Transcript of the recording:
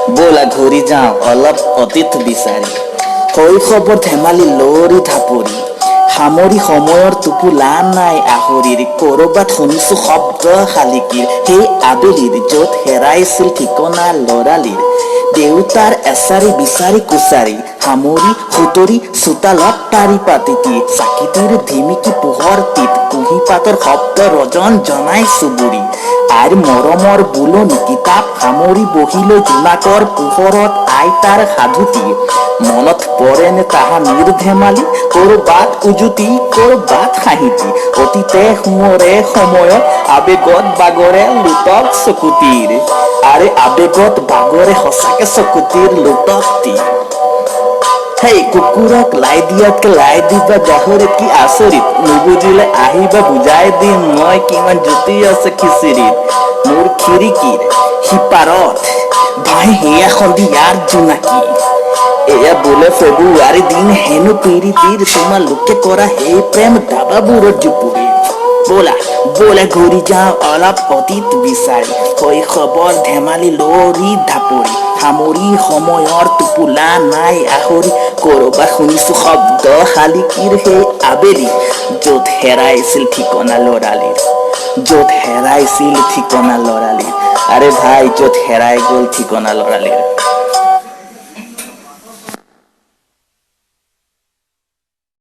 ব'লা ঘূৰি যাওঁ অলপ অতীত বিচাৰি শৈশৱৰ ধেমালি লৰি ঢাপৰি সামৰি সময়ৰ টোপোলা নাই আহৰিৰ কৰবাত শুনিছো শব্দ শালিকীৰ সেই আবেলিৰ য'ত হেৰাইছিল ঠিকনা লৰালিৰ দেউতাৰ এচাৰি বিচাৰি কুচাৰি সামৰি সুতৰি চোতালত পাৰি পাতিতি চাকিটিৰ ধিমিকি পোহৰটিত কুঁহি পাতৰ শব্দ ৰজন জনাই চুবুৰী আইৰ মৰমৰ বুলনি কিতাপ সামৰি বহিলৈ জোনাকৰ পোহৰত আইতাৰ সাধুটি মনত পৰেনে তাহা নিৰ্ধেমালি কৰবাত উজুতি কৰবাত হাঁহিতি অতীতে সোঁৱৰে সময়ত আবেগত বাগৰে লুটক চকুটিৰ আৰে আবেগত বাগৰে সঁচাকে চকুটিৰ লুটকটি হেই কুকুৰক লাই দিয়াতকে লাই দিবা গাহৰিত কি আচৰিত নুবুজিলে আহিবা বুজাই দিম মই কিমান জুতি আছে খিচিৰিত মোৰ খিৰিকীৰ সিপাৰত ভাই সেয়া সন্ধিয়াৰ জোনাকী এয়া বোলে ফেব্ৰুৱাৰী দিন হেনো প্ৰীতিৰ তোমালোকে কৰা সেই প্ৰেম দাবাবোৰৰ জুপুৰি ব'লা ব'লা ঘূৰি যাওঁ অলপ অতীত বিচাৰি শৈশৱৰ ধেমালি লৰি ঢাপৰি সামৰি সময়ৰ টোপোলা নাই আহৰি কৰবাত শুনিছো শব্দ শালিকীৰ সেই আবেলি য'ত হেৰাইছিল ঠিকনা লৰালিৰ য'ত হেৰাইছিল ঠিকনা লৰালিৰ আৰে ভাই য'ত হেৰাই গ'ল ঠিকনা লৰালিৰ